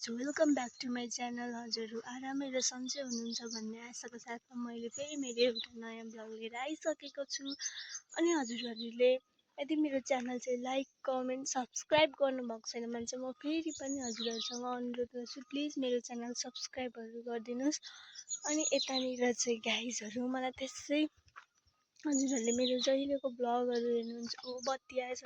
Welcome back to my channel. हजुरहरू आरामै र सन्चै हुनुहुन्छ भन्ने आशाको साथमा मैले फेरि मेरो एउटा नयाँ ब्लग लिएर आइसकेको छु। अनि हजुरहरूले यदि मेरो च्यानल चाहिँ लाइक कमेन्ट सब्सक्राइब गर्नुभएको छैन भने चाहिँ म फेरि पनि हजुरहरूसँग अनुरोध गर्छु, प्लिज मेरो च्यानल सब्सक्राइबहरू गरिदिनुहोस्। अनि यतानिर चाहिँ गाइजहरू मलाई त्यसै हजुरहरूले मेरो जहिलेको ब्लगहरू हेर्नुहुन्छ बत्ती आएछ।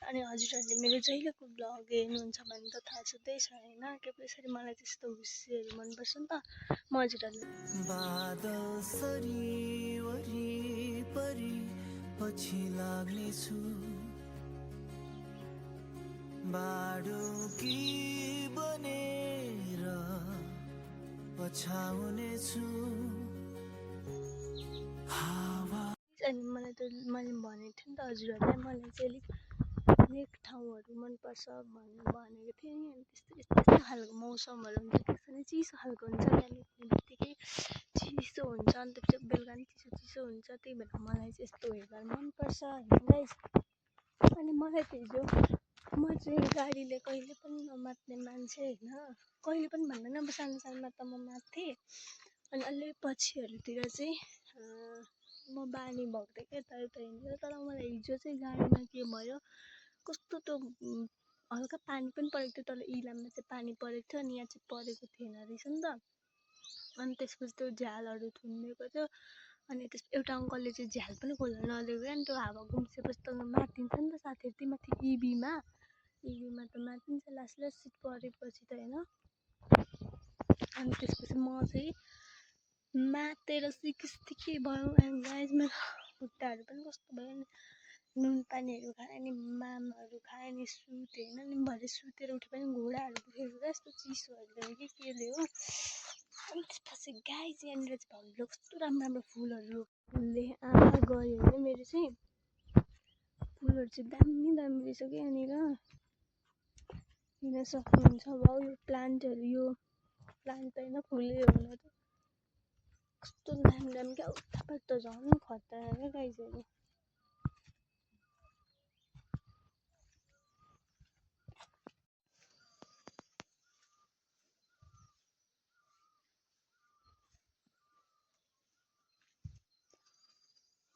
अनि हजुरहरूले मेरो जहिलेको ब्लग हेर्नुहुन्छ भने त थाहा छँदैछ होइन, के यसरी मलाई त्यस्तो हुस्सेहरू मनपर्छ नि त। म हजुरहरूले बादल सरी वरिपरि पछि लाग्नेछु, बाडुकी बनेर पछाउनेछु। अनि मलाई त मैले भनेको थिएँ नि त हजुरहरूलाई, मलाई चाहिँ अलिक लेक ठाउँहरू मनपर्छ भनेको थिएँ नि। अनि त्यस्तो खालको मौसमहरू हुन्छ, त्यसो नै चिसो खालको हुन्छ, बिहान उठ्ने बित्तिकै चिसो हुन्छ, अन्त बेलुका पनि चिसो हुन्छ। त्यही भएर मलाई चाहिँ यस्तो वेदर मनपर्छ होइन गाइस। अनि मलाई त हिजो म चाहिँ गाडीले कहिले पनि नमात्ने मान्छे होइन, कहिले पनि भन्दैन, अब सानो सानोमा त म माथेँ। अनि अलि पछिहरूतिर चाहिँ म बानी भएको थिएँ क्या यता हिँडेर। तर मलाई हिजो चाहिँ गाडीमा के भयो, कस्तो त्यो हल्का पानी पनि परेको थियो, तर इलाममा चाहिँ पानी परेको थियो अनि यहाँ चाहिँ परेको थिएन रहेछ नि त। अनि त्यसपछि त्यो झ्यालहरू थुनिदिएको थियो। अनि त्यस एउटा अङ्कलले चाहिँ झ्याल पनि खोल्न नदिएको क्या। अनि त्यो हावा गुम्सेपछि त माथिन्छ नि त साथीहरू, त्यो माथि इबीमा त माथिन्छ लास्ट सिट परेपछि त होइन। अनि त्यसपछि म चाहिँ मातेर सिकिस्ती के भयो गाइज। मेरो खुट्टाहरू पनि कस्तो भयो नि, नुन पानीहरू खाएँ नि, मामहरू खाएँ नि, सुतेँ होइन। नि भरे सुतेर उठे पनि घुँडाहरू दुखेको क्या, यस्तो चिसोहरूले कि केले हो। अनि त्यसपछि गाइज यहाँनिर चाहिँ भाउजूले कस्तो राम्रो राम्रो फुलहरू फुलले गयो होइन। मेरो चाहिँ फुलहरू चाहिँ दामी दामी रहेछ कि यहाँनिर हेर्न सक्नुहुन्छ। भाउ यो प्लान्टहरू, यो प्लान्ट त होइन फुलै हो न त, कस्तो दामी दामी क्या। उतापट्टि त झन् खतरा क्या गाइजहरू।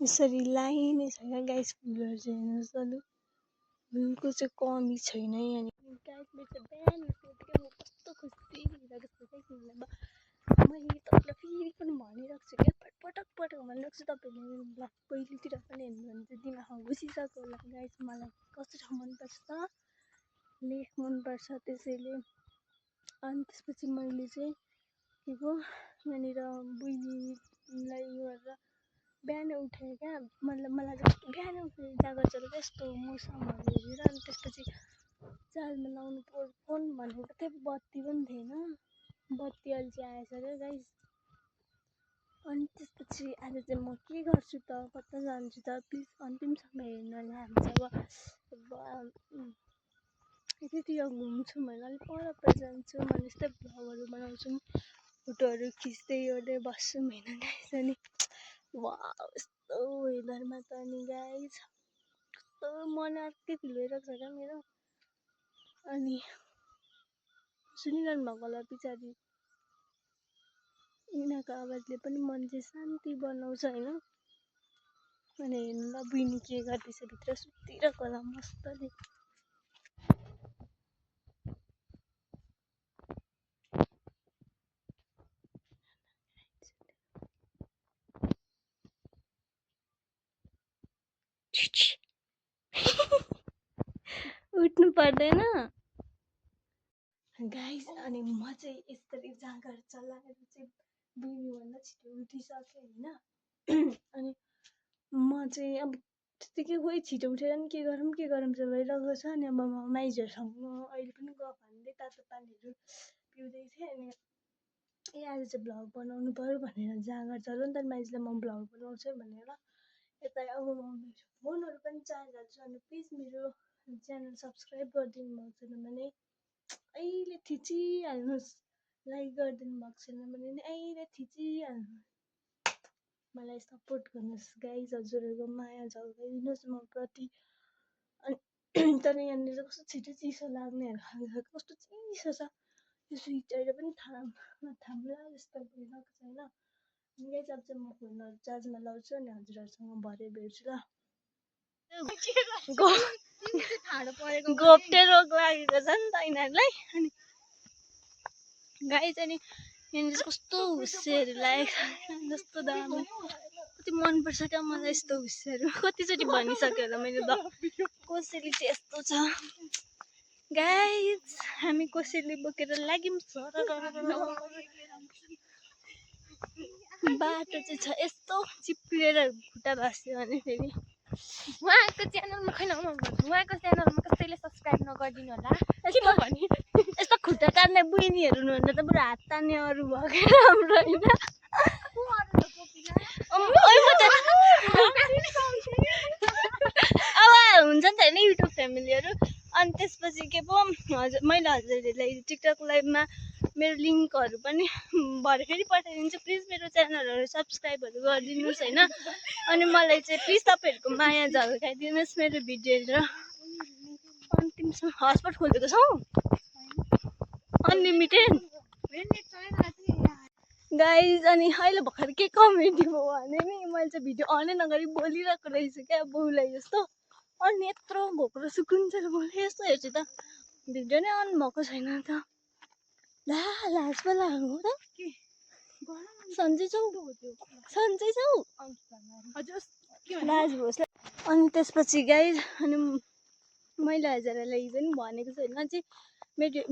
यसरी लाइनै छ क्या गाइस, फुलहरू चाहिँ हेर्नुहोस् त, फुलको चाहिँ कमी छैन यहाँनिर गाइस। मेरो चाहिँ बिहान उठ्ने म कस्तो खुसी भइरहेको छु क्या, किनभने मैले तपाईँलाई फेरि पनि भनिरहेको छु क्या, पटक भनिरहेको छु। तपाईँहरूले मेरो ब्लग पहिलेतिर पनि हेर्नु भने चाहिँ दिमागमा घुसिसक्यो होला गाइस। मलाई कस्तो ठाउँ मनपर्छ त, लेक मनपर्छ त्यसैले। अनि त्यसपछि मैले चाहिँ के पो यहाँनिर बहिनीलाई यो गरेर बिहान उठेँ क्या। मतलब मलाई चाहिँ बिहान उठेर जाँगर चल्यो क्या यस्तो मौसमहरू हेरेर। अनि त्यसपछि चार्जमा लाउनु फोन भनेको थिएँ, बत्ती पनि थिएन, बत्ती अहिले चाहिँ आएछ क्या गाइस। अनि त्यसपछि आज चाहिँ म के गर्छु त, कता जान्छु त, प्लिज अन्तिमसम्म हेर्नु होला। हामी अब यतितिर घुम्छु भने अलिक पर जान्छु, मैले यस्तै भ्लगहरू बनाउँछु, फोटोहरू खिच्दै ओर्दै बस्छु होइन गाइस। अनि वाउ यस्तो वेदरमा त अनि गाइस कस्तो मन अर्कै फिल भइरहेको छ क्या मेरो। अनि सुनिरहनु भएको होला पछाडि यिनीहरूको आवाजले पनि मन चाहिँ शान्ति बनाउँछ होइन। अनि हेर्नु ल बहिनी के गर्दैछ, भित्र सुतिरहेको होला मस्तले। उठ्नु पर्दैन गाइस। अनि म चाहिँ यसरी जाँगर चलाएर चाहिँ बहिनीभन्दा छिटो उठिसकेँ होइन। अनि म चाहिँ अब त्यतिकै खोइ छिटो उठेर नि के गरौँ चाहिँ भइरहेको छ। अनि अब म माइजहरूसँग अहिले पनि गफ हान्दै तातो पानीहरू पिउँदै थिएँ। अनि आज चाहिँ भ्लग बनाउनु पऱ्यो भनेर जाँगर चल्यो नि त माइजलाई, म भ्लग बनाउँछु भनेर। यता अब म मेरो फोनहरू पनि चार्ज हाल्छु। अनि प्लिज मेरो च्यानल सब्सक्राइब गरिदिनु भएको छैन भने अहिले थिचिहाल्नुहोस्, लाइक गरिदिनु भएको छैन भने नि अहिले थिचिहाल्नुहोस्, मलाई सपोर्ट गर्नुहोस् गाइज। हजुरहरूको माया झल्काइदिनुहोस् म प्रति। अनि तर यहाँनिर कस्तो छिटो चिसो लाग्नेहरू कस्तो चिसो छ, त्यो स्विच अहिले पनि थाम्ला जस्तो भइरहेको छ होइन। अनि गाइस अब चाहिँ म फोनहरू चार्जमा लाउँछु अनि हजुरहरूसँग भरे भेट्छु ल। घोप्टे रोग लागेको छ नि त यिनीहरूलाई। अनि गाइस अनि यहाँनिर कस्तो हुस्सेहरू लागेको छ जस्तो दामी, कति मनपर्छ क्या मलाई यस्तो हुस्सेहरू। कतिचोटि भनिसकेँ होला मैले त कोसेली चाहिँ यस्तो छ। गाइस हामी कोसेली बोकेर लाग्यौँ। बाटो चाहिँ छ यस्तो चिप्लेर खुट्टा भाँच्यो भने फेरि। उहाँको च्यानलमा खै उहाँको च्यानलमा कसैले सब्सक्राइब नगरिदिनु होला किनभने यस्तो खुट्टा तान्ने बुइनीहरू हुनुहुन्न त बरु हात तान्ने अरू भएको राम्रो होइन। अब हुन्छ नि त होइन युट्युब फ्यामिलीहरू। अनि त्यसपछि के पो मैले हजुरहरूलाई टिकटक लाइभमा मेरो लिङ्कहरू पनि भरे फेरि पठाइदिन्छु। प्लिज मेरो च्यानलहरू सब्सक्राइबहरू गरिदिनुहोस् होइन। अनि मलाई चाहिँ प्लिज तपाईँहरूको माया झल्काइदिनुहोस् मेरो भिडियो हेरेर। अनि तिमीसँग हटस्पट खोलेको छौ अनलिमिटेड गाइज। अनि अहिले भर्खर के कमेडी भयो भने नि मैले चाहिँ भिडियो अनै नगरी बोलिरहेको रहेछु क्या बहुलाई जस्तो। अनि यत्रो भएको रहेछु कुन चाहिँ बोले यस्तो हेर्छु त भिडियो नै अन भएको छैन त। ला लाज पो लाग्यो हो त। सन्चै छौ लाज होस्। अनि त्यसपछि गाइज अनि मैले हजुरहरूलाई हिजो नि भनेको छु होइन चाहिँ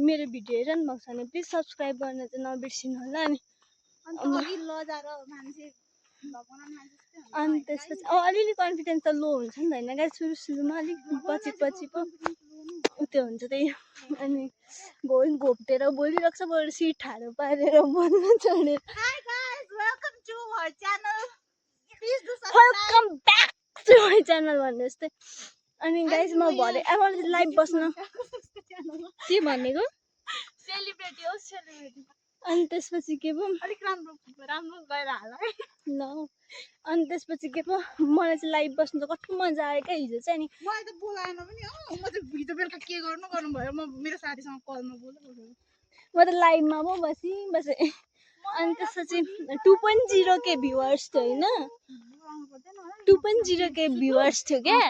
मेरो भिडियो हेरिरहनु भएको छ भने प्लिज सब्सक्राइब गर्न चाहिँ नबिर्सिनु होला। अनि त्यसपछि अलिअलि कन्फिडेन्स त लो हुन्छ नि त होइन गाइज सुरुमा अलिक पछि पो त्यो हुन्छ त्यही। अनि घोप्टेर बोलिरहेको छ बरु सिट ठाडो पारेर बोल्न छोडेर। Welcome back to my channel भन्नु जस्तै। अनि गाइज म भरे मलाई लाइभ बस्न के भनेको सेलिब्रेटी हो सेलिब्रेटी। अनि त्यसपछि के पो अलिक राम्रो गएर होला है ल। अनि त्यसपछि के पो मलाई चाहिँ लाइभ बस्नु त कस्तो मजा आयो क्या हिजो चाहिँ। अनि मलाई त बोलाएन पनि हो। म चाहिँ हिजो बेलुका के गर्नु भयो म मेरो साथीसँग कलमा बोलेको म त लाइभमा पो बसेँ। अनि त्यसपछि 2.0 के भ्युवर्स थियो होइन 2.0 के भ्युवर्स थियो क्या।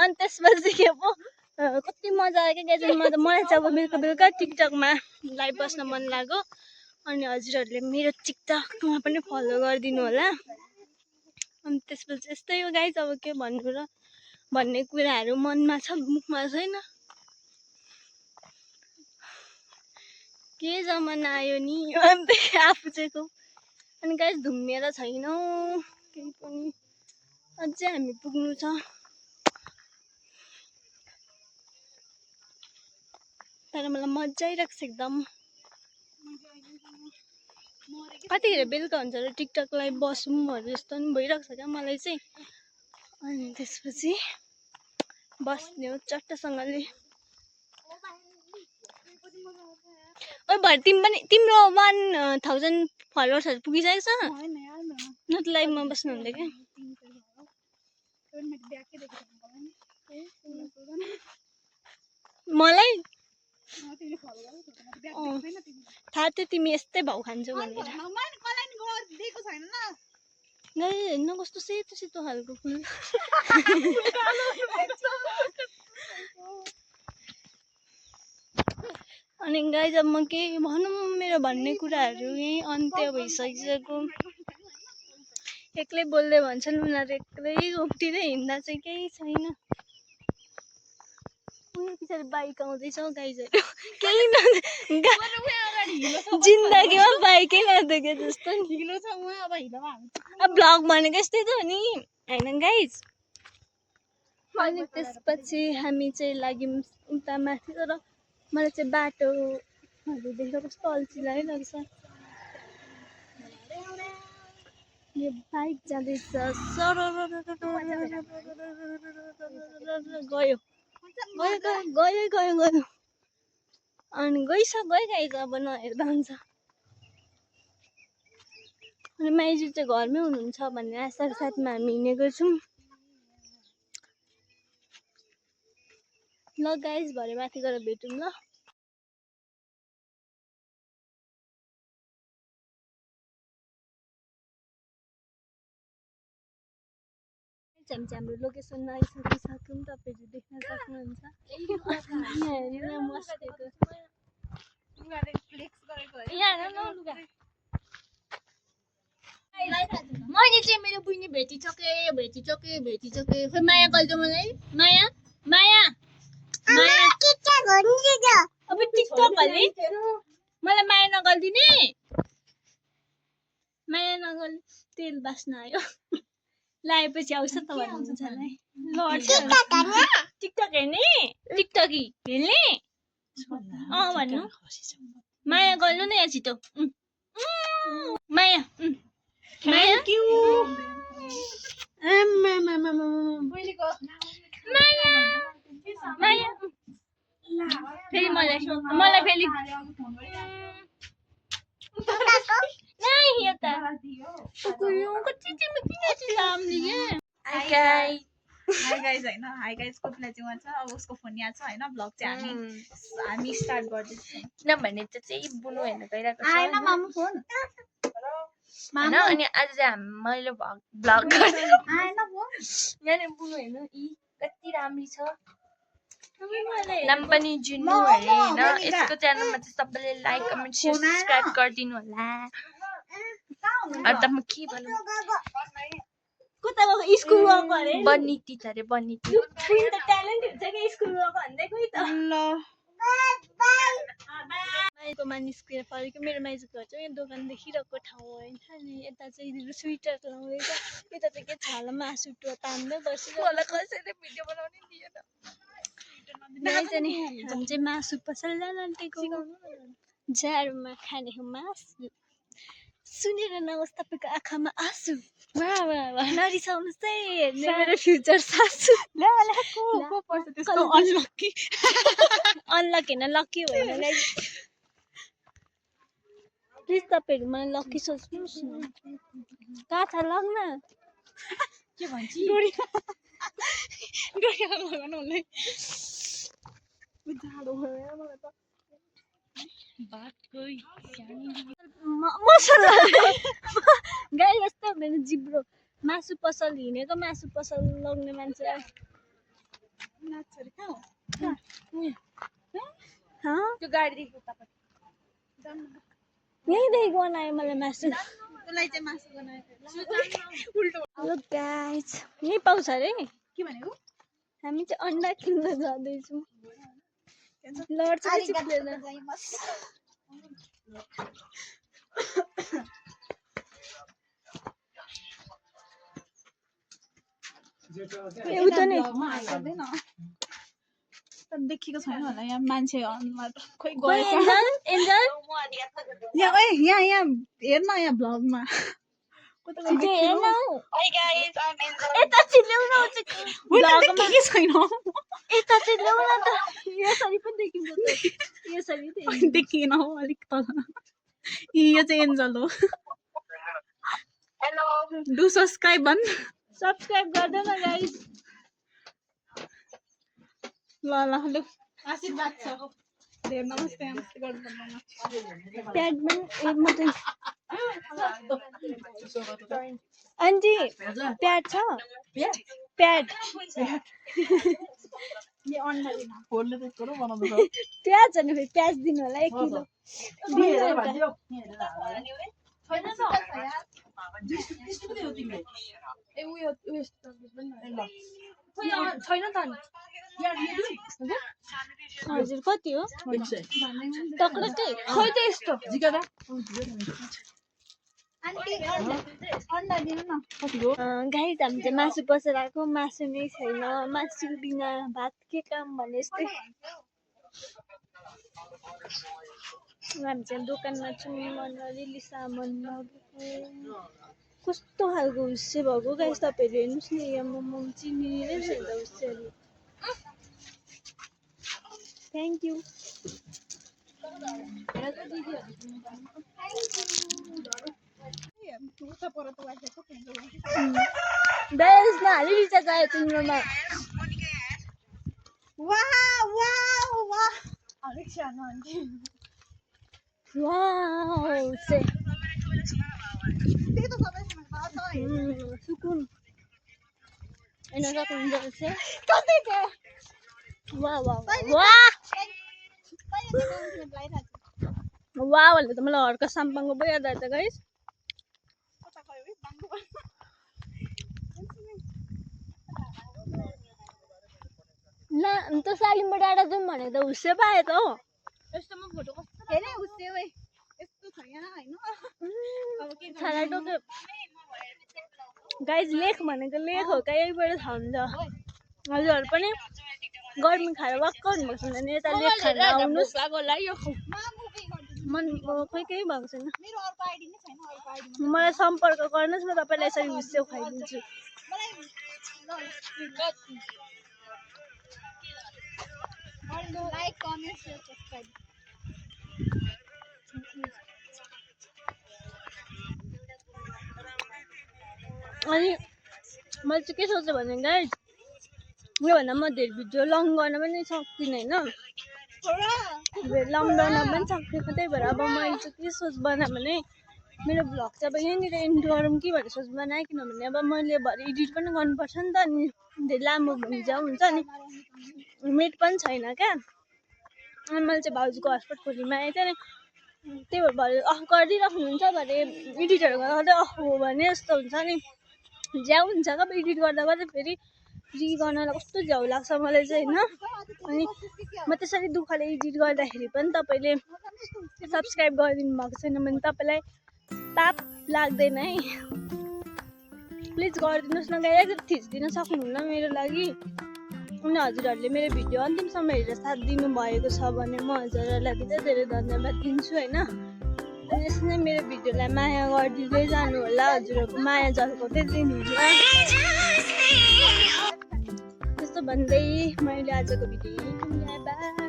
अनि त्यसपछि के पो कति मजा आयो क्या गाइज। मलाई चाहिँ अब बेलुका टिकटकमा लाइभ बस्न मन लाग्यो। अनि हजुरहरूले मेरो टिकटकमा पनि फलो गरिदिनु होला। अनि त्यसपछि यस्तै हो गाइज। अब के भन्नु र भन्ने कुराहरू मनमा छ मुखमा छैन। के जमाना आयो नि आफू चाहिँ को। अनि गाइज धुम्मिएर छैनौँ केही पनि अझै हामी पुग्नु छ। तर मलाई मजा आइरहेको छ एकदम। कतिखेर बेलुका हुन्छ र टिकटक लाइभ बसौँहरू जस्तो पनि भइरहेको छ क्या मलाई चाहिँ। अनि त्यसपछि बस्ने हो चट्टसँगले। ओ भरे तिम्रो 1000 फलोवर्सहरू पुगिसकेको छ न त लाइभमा बस्नु हुँदै क्या। मलाई थाहा थियो तिमी यस्तै भाउ खान्छौ भनेर। हेर्न कस्तो सेतो सेतो खालको फुल। अनि गाइज अब म के भनौँ मेरो भन्ने कुराहरू यहीँ अन्त्य भइसकिसक्यो। एक्लै बोल्दै भन्छन् उनीहरू एक्लै उफ्टिँदै हिँड्दा चाहिँ केही छैन। पछाडि बाइक आउँदैछ गाइजहरू केही जिन्दगीमा बाइकै नदेखे जस्तो नि। अब भ्लग भनेको यस्तै त हो नि होइन गाइज। अनि त्यसपछि हामी चाहिँ लाग्यौँ उता माथि। तर मलाई चाहिँ बाटोहरू देखेर कस्तो अल्छी लागिरहेको छ। यो बाइक जाँदैछ गयो अनि गयो गाइज। अब नहेर्दा हुन्छ। अनि माइजू चाहिँ घरमै हुनुहुन्छ भन्ने आशाको साथमा हामी हिँडेको छौँ। ल गाइज भरे माथि गएर भेटौँ ल। चाहिँ हाम्रो लोकेसनमा आइसकिसक्यौँ तपाईँहरू देख्न सक्नुहुन्छ यहाँ हेरेर मस्केको मैले चाहिँ मेरो बुइनी भेटिसके खै माया गरिदियो मलाई माया माया माया अब टिकटक भने मलाई माया नगरिदिने माया नगर तेल बास्न आयो लाएपछि आउँछ त भन्नुहुन्छ मलाई टिकटक हेर्ने टिकटकी हेर्ने भन्नु माया गर्नु न यहाँ छिटो माया माया माया फेरि मलाई फेरि नहीं यता कुकुरु कति चाहिँ किन लामले हाई गाइस हैन हाई गाइस कोपिला चाहिँ उहाँ छ अब उसको फोन यहाँ छ हैन ब्लग चाहिँ हामी स्टार्ट गर्दैछौँ किनभने चाहिँ बुनु हेर्न गइरहेको छ आएन मामु फोन हैन अनि आज चाहिँ मैले ब्लग गर्दै आएन फोन यहाँ बुनु हेर्नु यी कति राम्री छ नाम पनि जुनु अरे हैन यसको च्यानलमा चाहिँ सबैले लाइक कमेन्ट शेयर सब्स्क्राइब गरिदिनु होला अब त म के भन्नु कता गएको स्कुल गएको अरे बनिती छ अरे बनिती त ट्यालेन्ट हुन्छ कि स्कुल गएको भन्दै खोइ त ल माइको निस्केर फर्क्यो मेरो माइजको घर चाहिँ यहाँ दोकान देखिरहेको ठाउँ होइन नि यता चाहिँ स्वेटर लाउँदैछ यता चाहिँ के छाला मासु तान्दै बसेर मलाई कसैले भिडियो बनाउनै दिएन हामी चाहिँ मासु पसल जान्टेको जाडोमा खाने हो मासु सुनेर नहोस् तपाईँको आँखामा आँसु वाह वाह वाह नरिसाउनुहोस् है हेर्ने मेरो फ्युचर सासु अनलकी अनलकी होइन लकी होइन प्लिज तपाईँहरू मलाई लकी सोच्नुहोस् न कहाँ छ लग्न के भन्छ मसला गाई जस्तो हुँदैन जिब्रो मासु पसल हिँडेको मासु पसल लग्ने मान्छे त्यो गाडीदेखि यहीँदेखि बनायो मलाई मासु तँलाई चाहिँ मासु बनाएको हेलो गाइस यहीँ पाउँछ अरे के भनेको हामी चाहिँ अन्डा किन्न जाँदैछौँ लड्छ कि चिप्लेन उता नै देखेको छैन होला यहाँ मान्छे अनुहार खोइ खोइ गएछ एन्जल एन्जल यहाँ ओए यहाँ हेर्न यहाँ भ्लगमा छिटो हेर्न हौ यता चाहिँ ल्याउन भ्लगमा के छैन यता चाहिँ ल्याउन त यसरी पनि देखिन्छ त यसरी त देखिएन हौ अलिक तल यो चाहिँ एन्जल हो डु सब्स्क्राइब भन् सब्स्क्राइब गर्दैन गाइस ल ल लु आशीर्वाद छ धेर नमस्ते नमस्ते गर्नुपर्दैन प्याड पनि मात्रै आन्टी प्याड छ प्याड प्याज भने फेरि प्याज दिनु होला 1 किलो छैन त हजुर कति हो टक्कै खै त यस्तो गाइस हामी चाहिँ मासु पसेर आएको मासु नै छैन मासु बिना भात के काम भने जस्तै हामी चाहिँ दोकानमा छौँ अलि सामान लगेको कस्तो खालको हुस्से भएको गाइस तपाईँहरू हेर्नुहोस् न यहाँ मोमो चिनिरै छैन हुस्सेहरू थ्याङ्क यू डायस नहाली रिचार्ज आयो तिम्रोमा वाउ से सुकुन हेर्न सक्नुहुन्छ वाह वाह वाह वाह भन्दा त मलाई हर्का साम्पाङको पो याद आयो त गाइस ल त सालिमबाट डाँडा जाउँ भनेको त हुस्से पायो त हौ यस्तोमा फोटो कस्तो हेरे उस्से ओइ यस्तो छैन हैन अब के छाला टोक्यो गाइस लेख भनेको लेख हो यहीबाट थाहा हुन्छ हजुरहरू पनि गर्मी खाएर वाक्क हुनुभएको छ भने यता लेख खाएर आउनुहोस् मन खोइ केही भएको छैन मेरो अर्को आइडी नै छैन अर्को आइडी मलाई सम्पर्क गर्नुहोस् म तपाईँलाई यसरी हुस्से खुवाइदिन्छु लाइक कमेन्ट शेयर सब्स्क्राइब अनि मैले चाहिँ के सोचेँ भने गाइस योभन्दा म धेरै भिडियो लङ गर्न पनि सक्दिनँ होइन लङ गर्न पनि सक्दिनँ त्यही भएर अब मैले चाहिँ के सोच बनाएँ भने मेरो भ्लग चाहिँ अब यहीँनिर एन्ड गरौँ कि भनेर सोच बनाएँ किनभने अब मैले भरे एडिट पनि गर्नुपर्छ नि त अनि धेरै लामो भइजाउँ हुन्छ नि मेट पनि छैन क्या अनि मैले चाहिँ भाउजूको हस्पिटल खोलीमा आएँ थिएँ अनि त्यही भएर अफ गरिदिइराख्नुहुन्छ भरे एडिटहरू गर्दा गर्दै अफ हो भने जस्तो हुन्छ नि झ्याउ हुन्छ क्या एडिट गर्दा गर्दै फेरि फ्री गर्नलाई कस्तो झ्याउ लाग्छ मलाई चाहिँ होइन अनि म त्यसरी दुःखले एडिट गर्दाखेरि पनि तपाईँले सब्सक्राइब गरिदिनु भएको छैन भने तपाईँलाई पाप लाग्दैन है प्लिज गरिदिनुहोस् न गाइस थिचिदिन सक्नुहुन्न मेरो लागि अनि हजुरहरूले मेरो भिडियो अन्तिमसम्म हेरेर साथ दिनुभएको छ भने म हजुरहरूलाई धेरै धेरै धन्यवाद दिन्छु होइन अनि यसरी नै मेरो भिडियोलाई माया गरिदिँदै जानु होला हजुरहरूको माया झल्काउँदै दिनुहुन्छ त्यस्तो भन्दै मैले आजको भिडियो